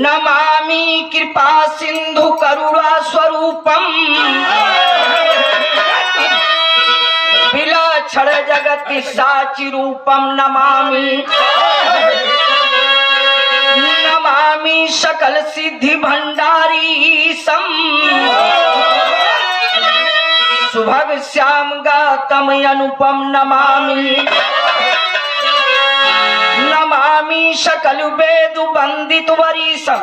नमामि कृपा सिंधु करुणा स्वरूपम विलक्षण जगति साचि रूपम नमामि नमामि सकल सिद्धि भंडारी सम सुभग श्याम गौतम अनुपम नमामि नमामि सकल वेद वंदित वरीसम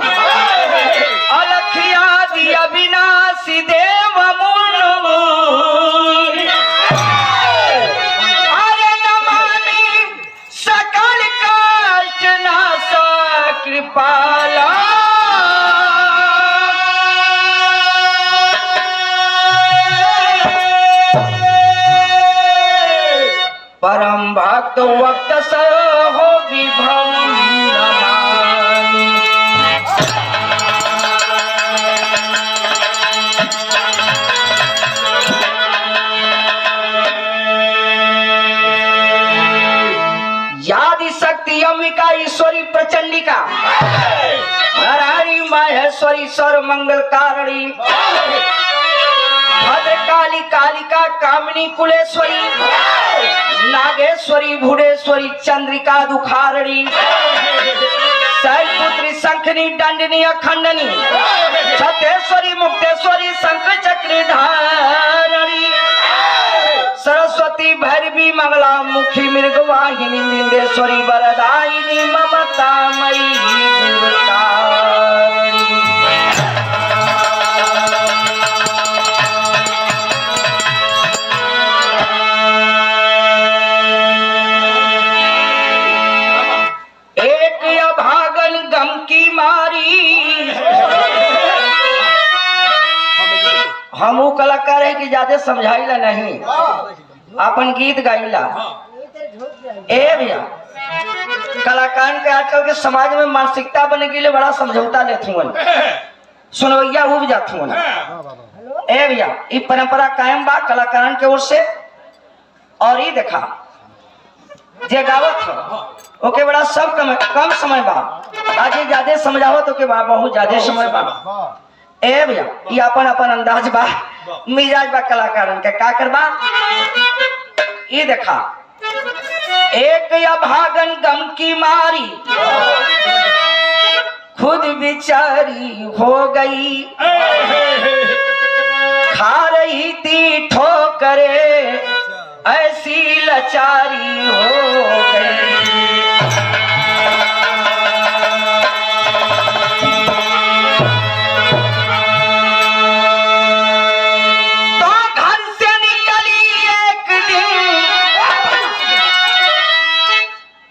अलख आदि अविनाशी देव मुनि अरे नमामि सकल कष्ट नाश कृपाला परम भक्त वक्त हो विभव नमामि यादि शक्ति अंबिका ईश्वरी प्रचंडिका नारायणी माहेश्वरी सर्व मंगल कारिणी भद्रकाली कालिका कामिनी कुलेश्वरी नागेश्वरी भुडेश्वरी चंद्रिका दुखारणी शैलपुत्री शंखनी दंडनी अखंडनी छतेश्वरी मुक्तेश्वरी शंख चक्र धारणी सरस्वती भैरवी मंगला मुखी मृगवाहिनी निंदेश्वरी वरदायिनी ममता मयी हमू कलाकार है कि ज्यादा समझाइला नहीं अपन गीत गाइला ए भैया कलाकार के आजकल के समाज में मानसिकता बने के लिए बड़ा समझौता लेते हुए सुनवैया उब जाते हुए ए भैया ये परंपरा कायम बा कलाकारन के ओर से और ये देखा जे गावत हो ओके बड़ा सब कम समय बा आज ज्यादा समझावत ओके बा बहुत ज्यादा समय बा ए भैया ये अपन अपन अंदाज बा मिजाज बा कलाकारन के का करबा ये देखा एक या भागन गम की मारी खुद बिचारी हो गई खा रही थी ठोकरे ऐसी लाचारी हो गई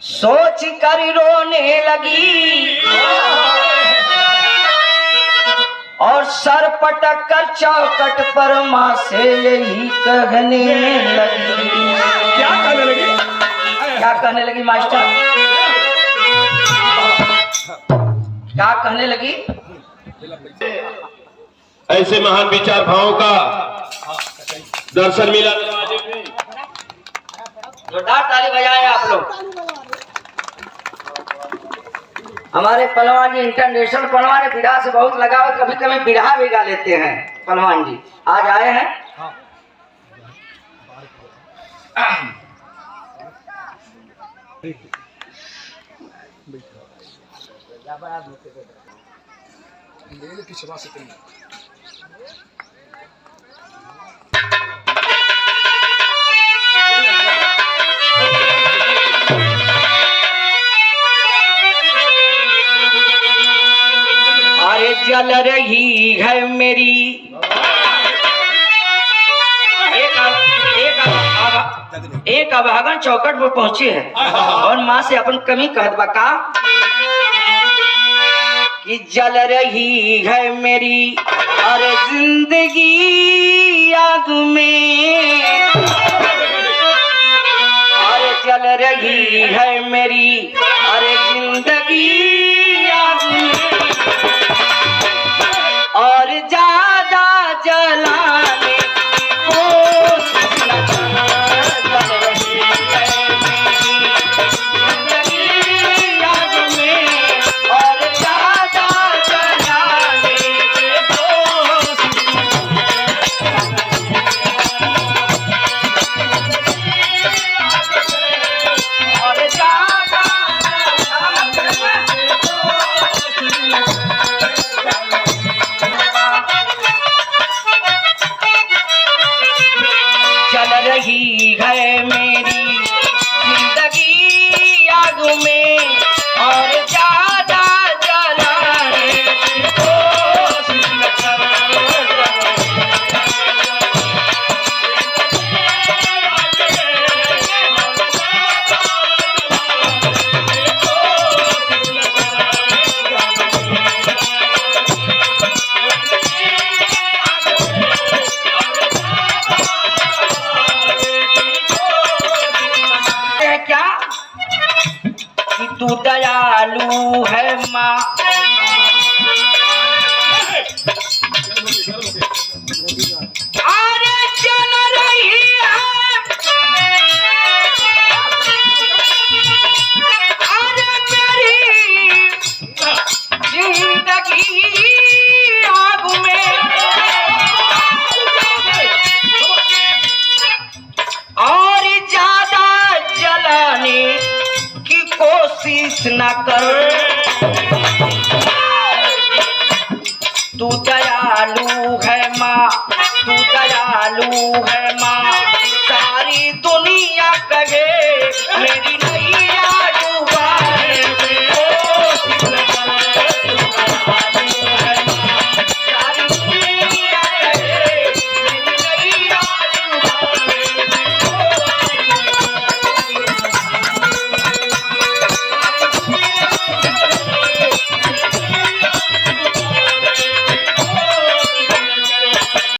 सोच कर रोने लगी और सर पटक कर चौकट पर माँ से यही कहने लगी। क्या कहने लगी? क्या कहने लगी मास्टर? क्या कहने लगी? ऐसे महान विचार भावों का दर्शन मिला। जोरदार ताली बजाएं आप लोग। हमारे पहलवान जी इंटरनेशनल पहलवान बिरहा से बहुत लगाव, कभी कभी बिरहा भी गा लेते हैं पहलवान जी। आज आए हैं जल रही है मेरी एक अभागन चौकट पर पहुंची है और माँ से अपन कमी कहत बा का कि जल रही है मेरी और जिंदगी आग में और जल रही है मेरी और जिंदगी आग में और ज्यादा जलाने को जिंदगी याद में और ज्यादा तू दयालु है माँ। अरे चल रही है अरे मेरी जिंदगी आग में, और ज्यादा जलाने की कोशिश न कर। तू दयालु है माँ, तू दयालु है माँ, सारी दुनिया कहे